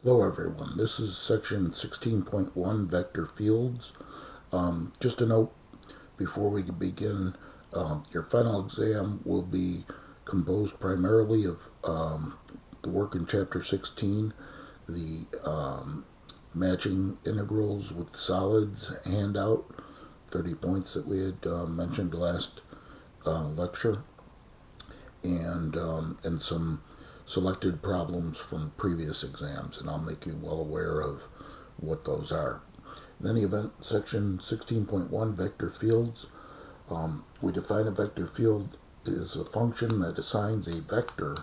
Hello everyone, this is section 16.1 vector fields. Just a note before we begin, your final exam will be composed primarily of the work in chapter 16, the matching integrals with solids handout, 30 points that we had mentioned last lecture, and some selected problems from previous exams, and I'll make you well aware of what those are. In any event, section 16.1 vector fields, we define a vector field as a function that assigns a vector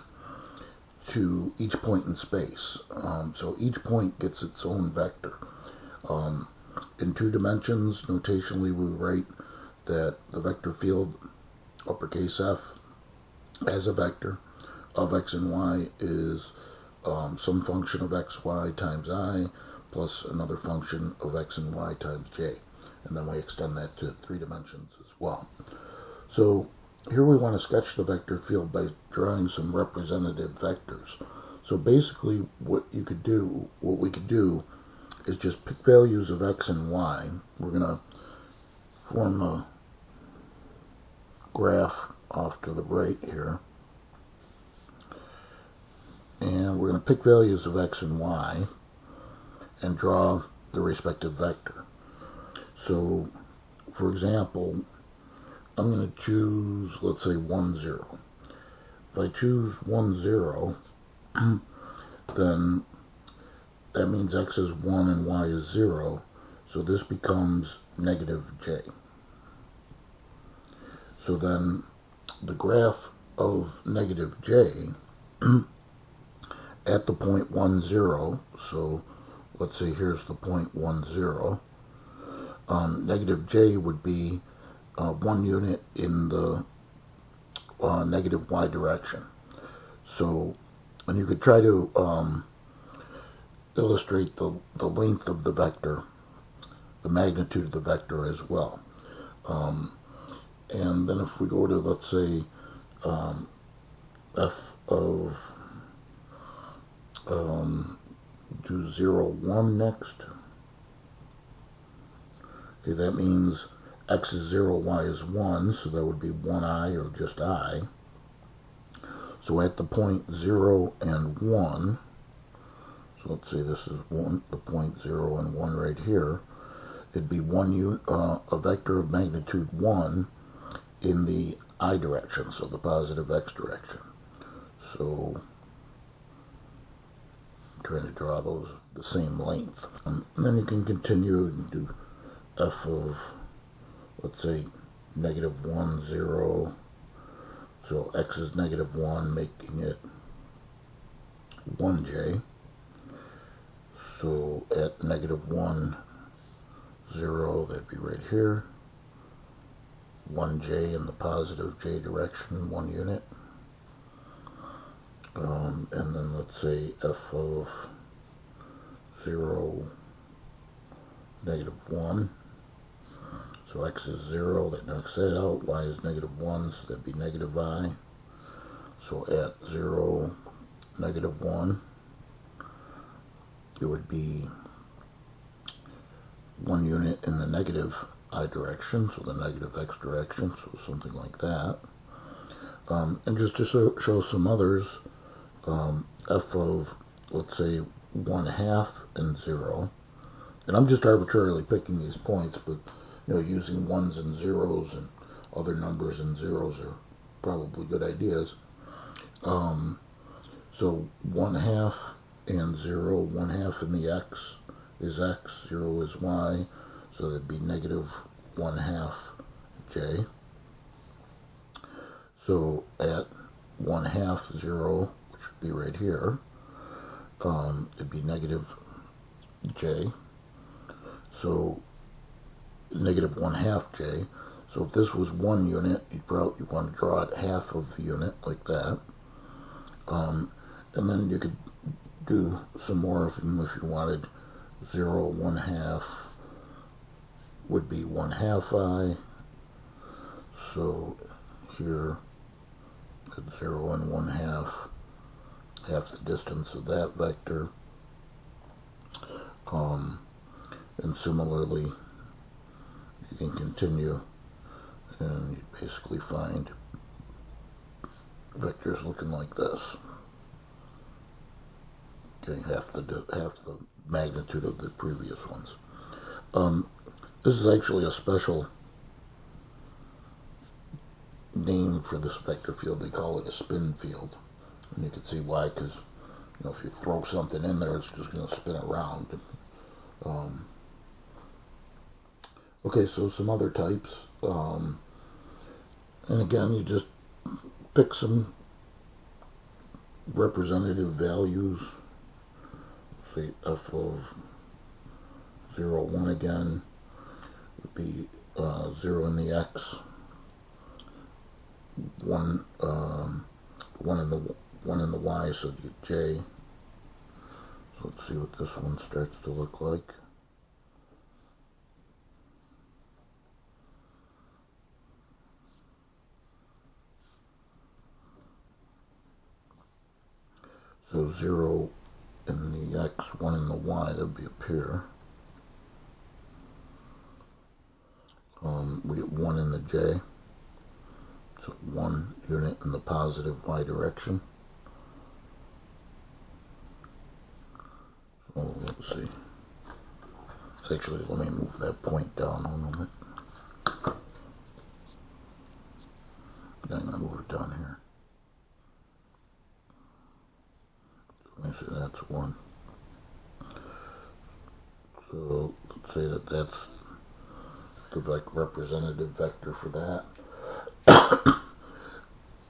to each point in space. So each point gets its own vector. In 2 dimensions, notationally we write that the vector field, uppercase F, as a vector of x and y is some function of xy times I plus another function of x and y times j. And then we extend that to 3 dimensions as well. So here we want to sketch the vector field by drawing some representative vectors. So basically what we could do is just pick values of x and y. We're going to form a graph off to the right here. And we're going to pick values of x and y and draw the respective vector. So, for example, I'm going to choose, let's say, 1, 0. If I choose 1, 0, then that means x is 1 and y is 0. So this becomes negative j. So then the graph of negative j at the point 1, 0, so let's say here's the point 1, 0, negative j would be 1 unit in the negative y direction. So, and you could try to illustrate the length of the vector, the magnitude of the vector as well. And then if we go to, let's say, f of do 0, 1 next. Okay, that means x is 0, y is 1, so that would be 1i or just I. So at the point 0 and 1, so let's say this is the point 0 and 1 right here, it'd be a vector of magnitude 1 in the I direction, so the positive x direction. So trying to draw those the same length. And then you can continue and do f of, let's say, negative 1, 0. So x is negative 1, making it 1j. So at negative 1, 0, that'd be right here. 1j in the positive j direction, 1 unit. And then let's say f of 0, negative 1. So x is 0, that knocks that out. Y is negative 1, so that'd be negative I. So at 0, negative 1, it would be 1 unit in the negative I direction, so the negative x direction, so something like that. And just to show some others, f of, let's say, 1/2 and 0. And I'm just arbitrarily picking these points, but using 1s and 0s and other numbers and zeros are probably good ideas. So 1/2 and 0, 1/2 in the x is x, 0 is y, so that'd be negative 1/2 j. So at 1/2, 0, which would be right here, it'd be negative j. So negative 1/2 j. So if this was 1 unit, you'd want to draw it half of the unit like that. And then you could do some more of them if you wanted. 0, 1/2 would be 1/2 I. So here at 0 and 1/2, half the distance of that vector. And similarly, you can continue and you basically find vectors looking like this. Okay, half the magnitude of the previous ones. This is actually a special name for this vector field. They call it a spin field, and you can see why, because if you throw something in there, it's just going to spin around. Okay, so some other types, and again, you just pick some representative values. Say f of 0, 1 again would be 0 in the x, 1 in the y, so you get j. So let's see what this one starts to look like. So 0 in the x, 1 in the y, that would be up here. We get 1 in the j, so 1 unit in the positive y direction. So let's see. Actually, let me move that point down a moment. I'm going to move it down here. Let me see, that's 1. So let's say that that's the representative vector for that.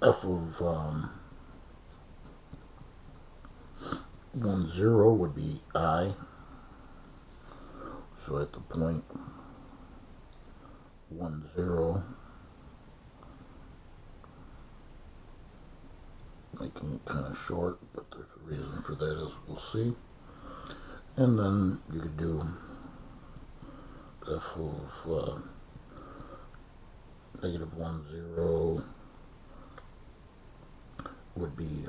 F of 1, 0 would be I. So at the point 1, 0, making it kind of short, but there's a reason for that, as we'll see. And then you could do f of negative 1, 0 would be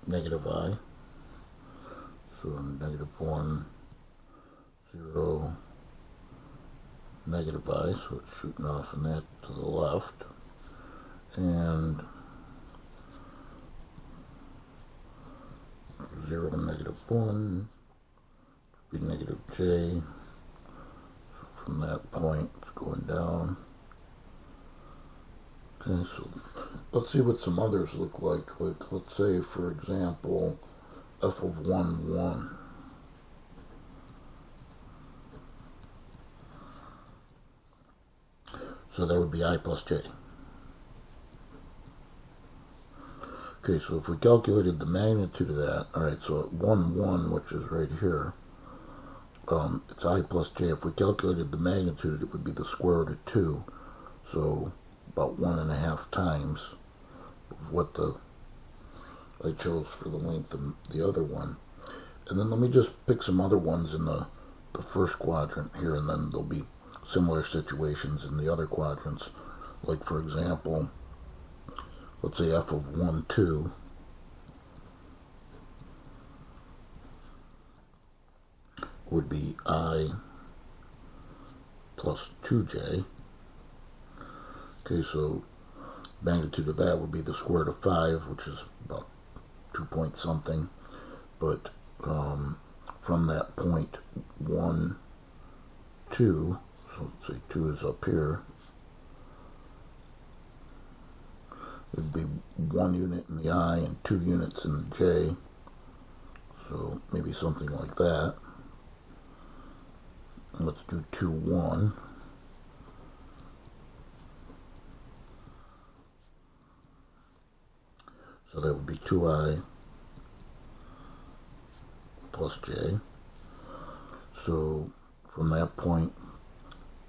negative I. So negative 1, 0, negative I, so it's shooting off in that to the left. And 0 and negative 1 would be negative j. So from that point, it's going down. Okay, so let's see what some others look like. Like, let's say, for example, f of 1, 1. So that would be I plus j. Okay, so if we calculated the magnitude of that, alright, so at 1, 1, which is right here, it's I plus j. If we calculated the magnitude, it would be the square root of 2. So about 1.5 times of what I chose for the length of the other one. And then let me just pick some other ones in the first quadrant here, and then there'll be similar situations in the other quadrants. Like, for example, let's say f of 1, 2 would be I plus 2j. Okay, so magnitude of that would be the square root of 5, which is about 2 point something. But from that point 1, 2, so let's say 2 is up here, it would be 1 unit in the I and 2 units in the j. So maybe something like that. And let's do 2, 1. So that would be 2i plus j. So from that point,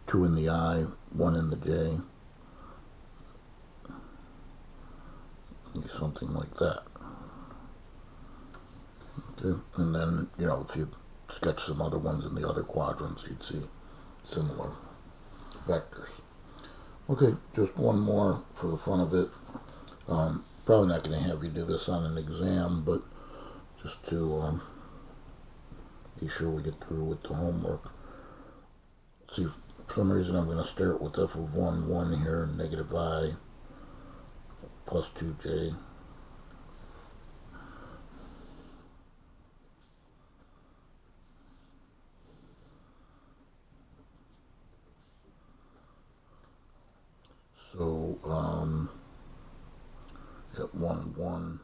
2 in the I, 1 in the j, something like that. Okay, and then, if you sketch some other ones in the other quadrants, you'd see similar vectors. Okay, just one more for the fun of it. Probably not going to have you do this on an exam, but just to be sure we get through with the homework. See, for some reason I'm going to start with f of 1, 1 here, negative I plus 2j. So, at 1, 1,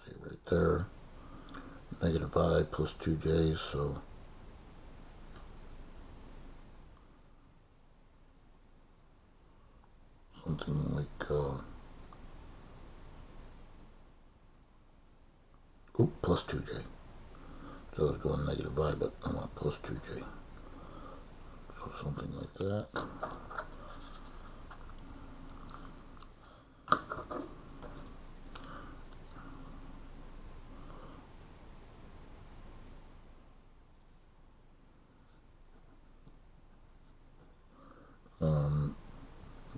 see right there, negative I plus 2j, so something like, plus 2j. So I was going negative I, but I want plus 2j. So something like that.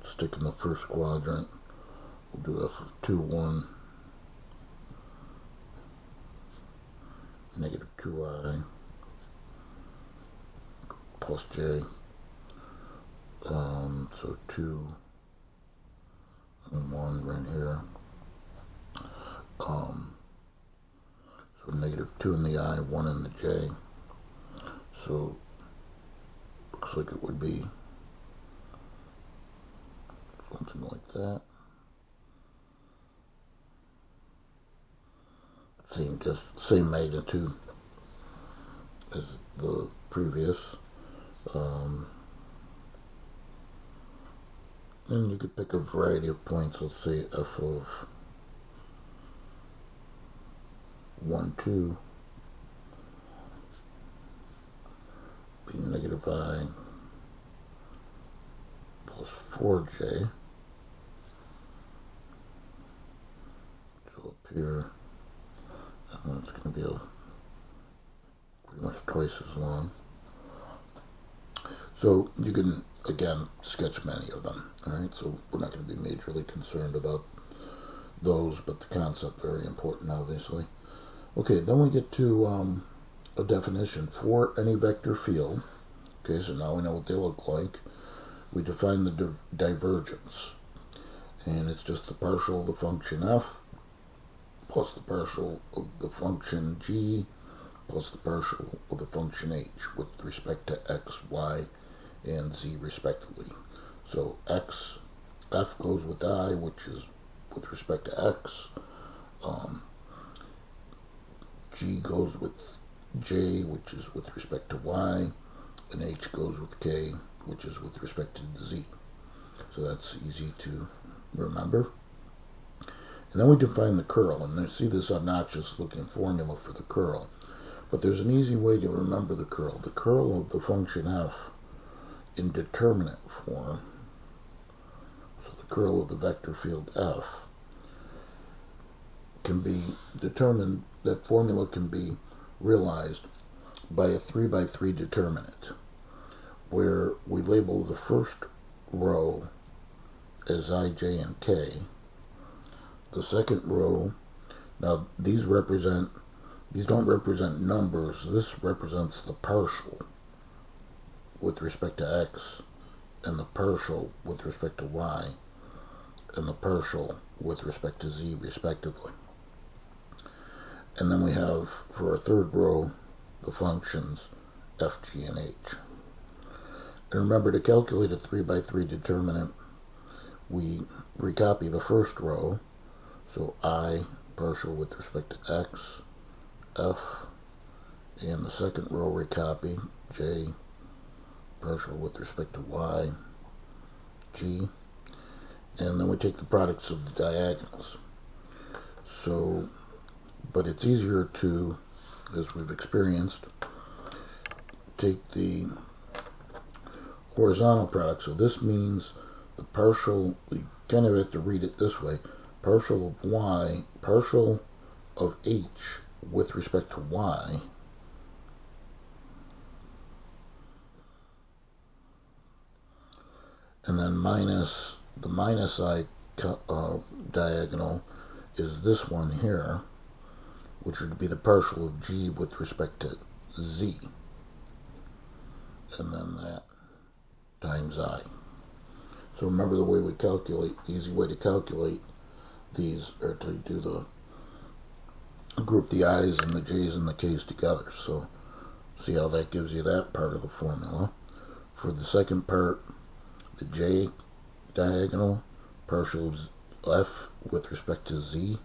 Stick in the first quadrant. We'll do f of 2, 1, negative 2i plus j. So 2 and 1 right here. So negative 2 in the I, 1 in the j. So looks like it would be something like that. Same magnitude as the previous. And you could pick a variety of points. Let's say f of 1, 2 be negative I plus 4j. So up here, it's going to be pretty much twice as long. So you can, again, sketch many of them. Alright, so we're not going to be majorly concerned about those, but the concept very important, obviously. Okay, then we get to a definition for any vector field. Okay, so now we know what they look like. We define the divergence, and it's just the partial of the function f plus the partial of the function g plus the partial of the function h with respect to x, y, and z respectively. So f goes with I, which is with respect to x. G goes with j, which is with respect to y, and h goes with k, which is with respect to z. So that's easy to remember. And then we define the curl, and you see this obnoxious looking formula for the curl. But there's an easy way to remember the curl. The curl of the function f in determinant form, so the curl of the vector field f, can be determined, that formula can be realized by a 3x3 determinant, where we label the first row as I, j, and k. The second row, now these don't represent numbers, this represents the partial with respect to x, and the partial with respect to y, and the partial with respect to z respectively. And then we have, for our third row, the functions f, g, and h. And remember, to calculate a 3x3 determinant, we recopy the first row, so I partial with respect to x, f, and the second row recopy, j partial with respect to y, g, and then we take the products of the diagonals. So, but it's easier to, as we've experienced, take the horizontal product. So this means the partial, we kind of have to read it this way, partial of y, partial of h with respect to y, and then minus, the minus I diagonal is this one here, which would be the partial of g with respect to z, and then that times I. So remember the way we calculate, the easy way to calculate these are to do the group the i's and the j's and the k's together. So see how that gives you that part of the formula. For the second part, the j diagonal, partial of f with respect to z,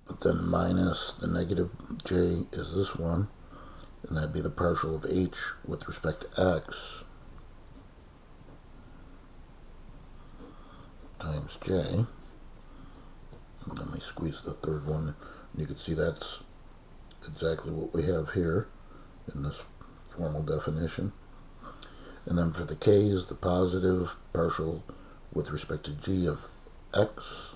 but then minus the negative j is this one, and that'd be the partial of h with respect to x times j. And then we squeeze the third one, and you can see that's exactly what we have here in this formal definition. And then for the k's, the positive partial with respect to g of x,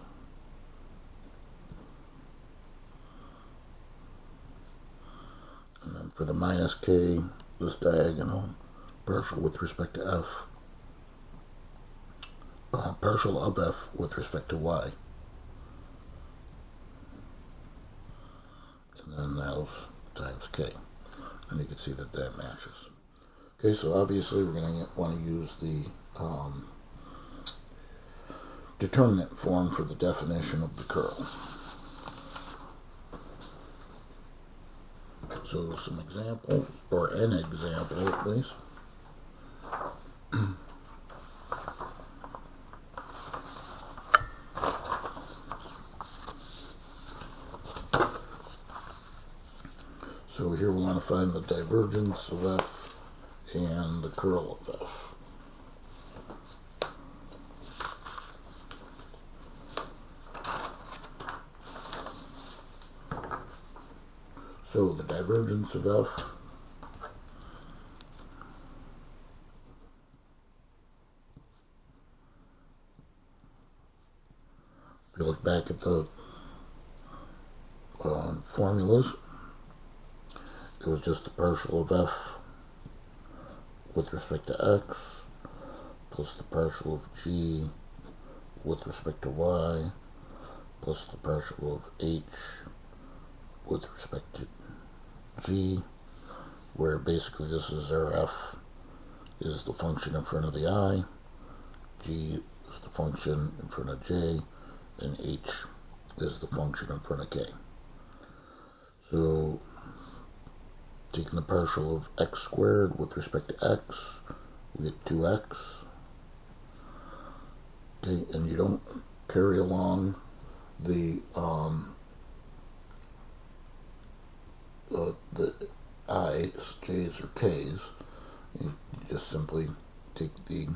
and then for the minus k, this diagonal partial with respect to f, partial of f with respect to y. And then that times k. And you can see that that matches. Okay, so obviously we're going to want to use the determinant form for the definition of the curl. So some example, or an example at least. So here we want to find the divergence of f and the curl of f. So the divergence of f if you look back at the formulas, it was just the partial of f with respect to x plus the partial of g with respect to y plus the partial of h with respect to g, where basically this is our f is the function in front of the I, g is the function in front of j, and h is the function in front of k. So taking the partial of x squared with respect to x, we get 2x. Okay, and you don't carry along the i's, j's, or k's. You just simply take the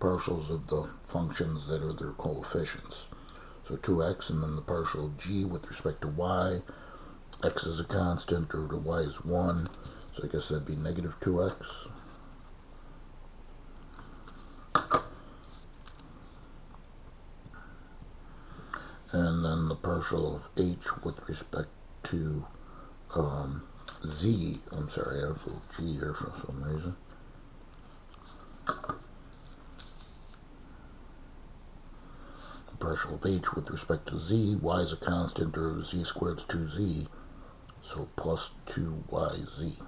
partials of the functions that are their coefficients. So 2x, and then the partial of g with respect to y. X is a constant, or the y is 1, so I guess that'd be negative 2x. And then the partial of h with respect to z. I'm sorry, I have a little g here for some reason. The partial of h with respect to z, y is a constant, or z squared is 2z, so plus 2yz.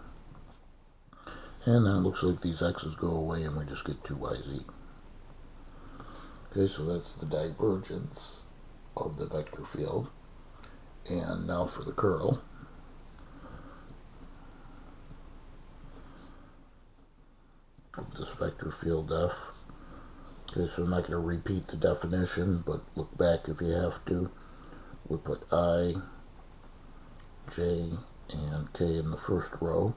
And then it looks like these x's go away and we just get 2yz. Okay, so that's the divergence of the vector field. And now for the curl. Of this vector field f. Okay, so I'm not going to repeat the definition, but look back if you have to. We put I, j, and k in the first row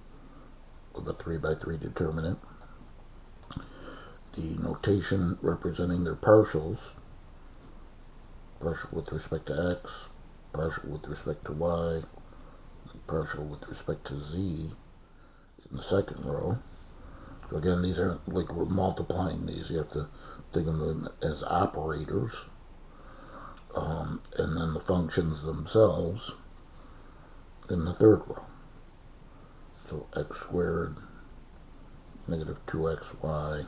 of a 3 by 3 determinant. The notation representing their partials, partial with respect to x, partial with respect to y, and partial with respect to z in the second row. So again, these aren't like we're multiplying these. You have to think of them as operators. And then the functions themselves in the third row. So x squared, negative 2xy,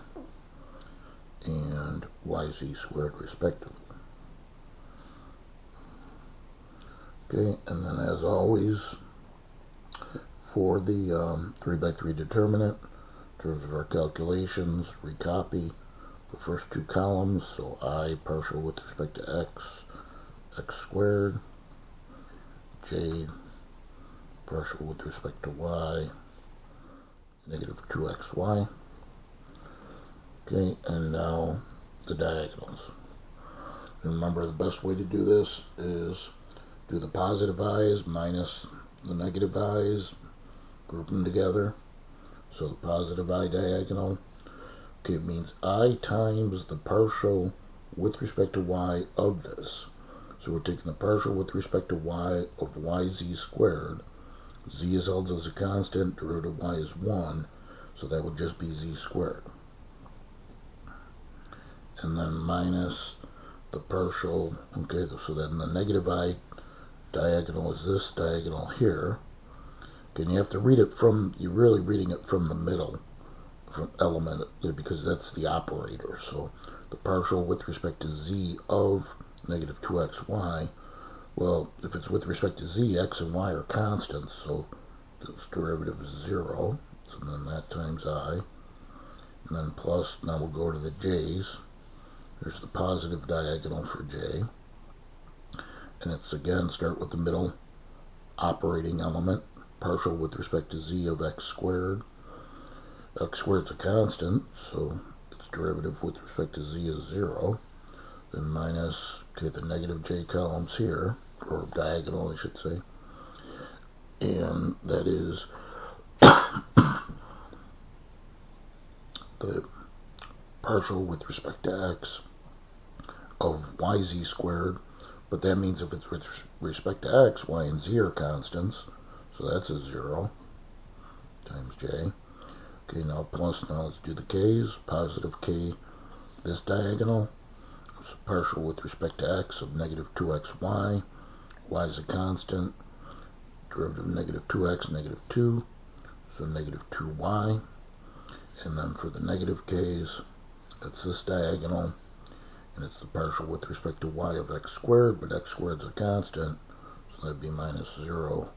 and yz squared respectively. Okay, and then as always, for the 3x3 determinant, in terms of our calculations, recopy the first two columns, so I partial with respect to x, x squared, j partial with respect to y, negative 2xy. Okay, and now the diagonals. And remember, the best way to do this is do the positive i's minus the negative i's, group them together. So the positive I diagonal, okay, it means I times the partial with respect to y of this. So we're taking the partial with respect to y of yz squared. Z is held as a constant, derivative of y is 1, so that would just be z squared. And then minus the partial, okay, so then the negative I diagonal is this diagonal here. Okay, and you have to read it from, you're really reading it from the middle, from element, because that's the operator. So the partial with respect to z of negative 2xy, well, if it's with respect to z, x and y are constants, so this derivative is 0, so then that times I, and then plus, now we'll go to the j's. There's the positive diagonal for j, and it's again, start with the middle operating element, partial with respect to z of x squared. X squared is a constant, so its derivative with respect to z is 0. Then minus, okay, the negative j columns here, or diagonal I should say, and that is the partial with respect to x of yz squared, but that means if it's with respect to x, y and z are constants, so that's a 0 times j. Okay, now plus, now let's do the k's. Positive k, this diagonal, so partial with respect to x of negative 2xy, y is a constant, derivative of negative 2x, negative 2, so negative 2y. And then for the negative k's, that's this diagonal, and it's the partial with respect to y of x squared, but x squared is a constant, so that'd be minus 0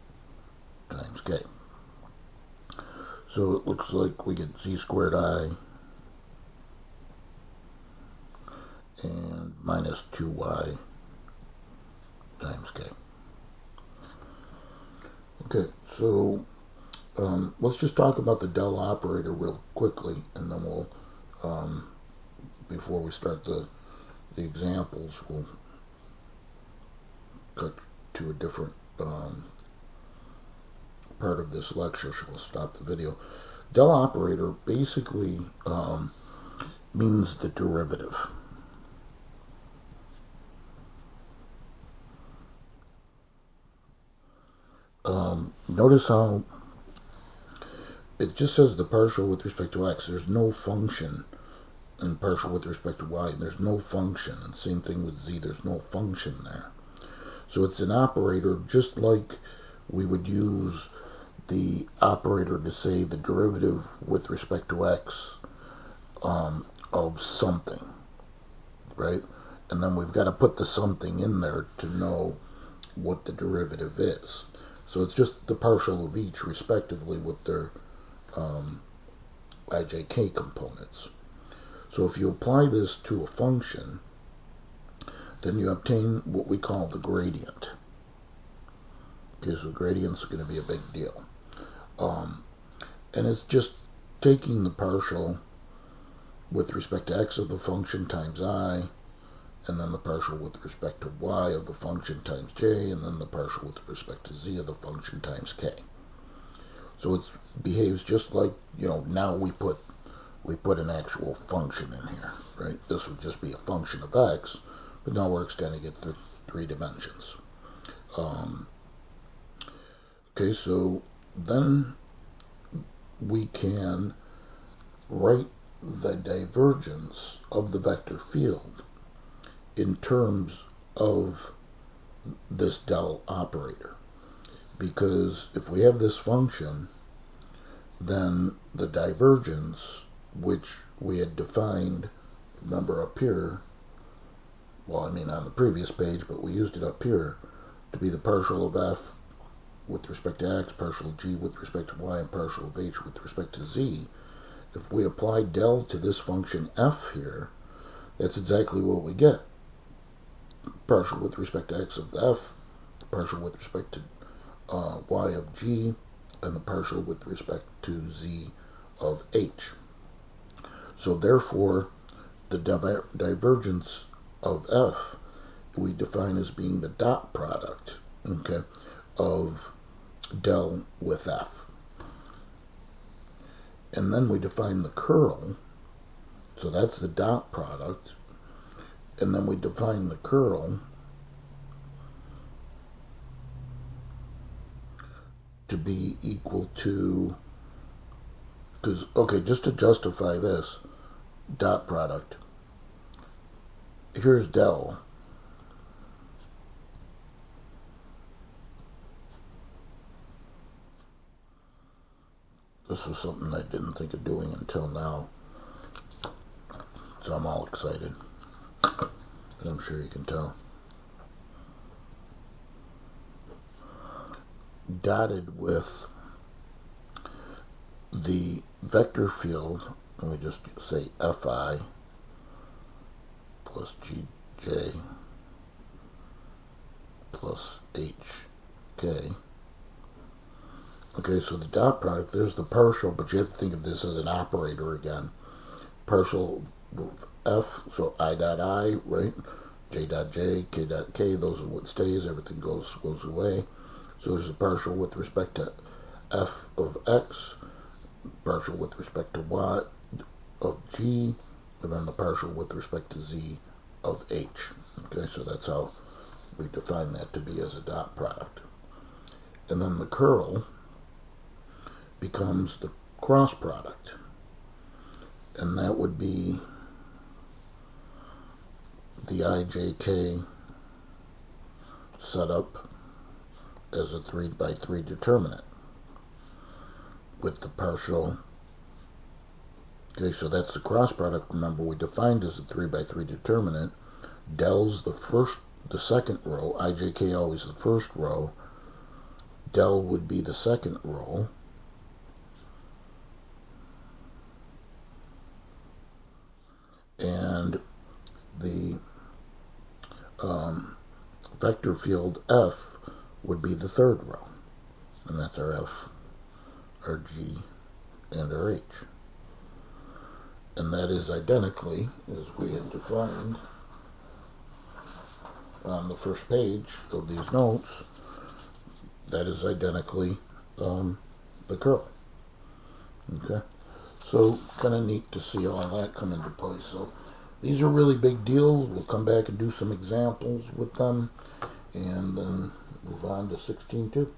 times k. So it looks like we get z squared I and minus 2y times k. Okay, so let's just talk about the del operator real quickly, and then we'll, before we start the examples, we'll cut to a different part of this lecture, so we'll stop the video. Del operator basically means the derivative. Notice how it just says the partial with respect to x. There's no function in partial with respect to y. There's no function. And same thing with z. There's no function there. So it's an operator just like we would use the operator to say the derivative with respect to x of something, right? And then we've got to put the something in there to know what the derivative is. So it's just the partial of each respectively with their ijk components. So if you apply this to a function, then you obtain what we call the gradient. Okay, so gradient's going to be a big deal. And it's just taking the partial with respect to x of the function times I, and then the partial with respect to y of the function times j, and then the partial with respect to z of the function times k. So it behaves just like, you know, now we put an actual function in here, right? This would just be a function of x, but now we're extending it to 3 dimensions. Okay, so then we can write the divergence of the vector field in terms of this del operator. Because if we have this function, then the divergence, which we had defined, remember up here, well, I mean on the previous page, but we used it up here to be the partial of f with respect to x, partial of g with respect to y, and partial of h with respect to z, if we apply del to this function f here, that's exactly what we get. Partial with respect to x of the f, partial with respect to y of g, and the partial with respect to z of h. So therefore, the divergence of f we define as being the dot product, okay, of del with f. And then we define the curl, so that's the dot product, and then we define the curl to be equal to, because, okay, just to justify this dot product, here's del. This was something I didn't think of doing until now, so I'm all excited, and I'm sure you can tell. Dotted with the vector field, let me just say fi plus gj plus hk. Okay, so the dot product, there's the partial, but you have to think of this as an operator again. Partial of f, so I dot I, right? J dot j, k dot k, those are what stays, everything goes away. So there's the partial with respect to f of x, partial with respect to y of g, and then the partial with respect to z of h. Okay, so that's how we define that to be as a dot product. And then the curl becomes the cross product, and that would be the ijk set up as a 3x3 determinant with the partial. Okay, so that's the cross product. Remember, we defined as a 3x3 determinant. Del's the second row, ijk always the first row, del would be the second row, and the vector field f would be the third row, and that's our f, our g, and our h. And that is identically, as we had defined on the first page of these notes, that is identically the curl. Okay, so kind of neat to see all that come into play. So these are really big deals. We'll come back and do some examples with them, and then move on to 16.2.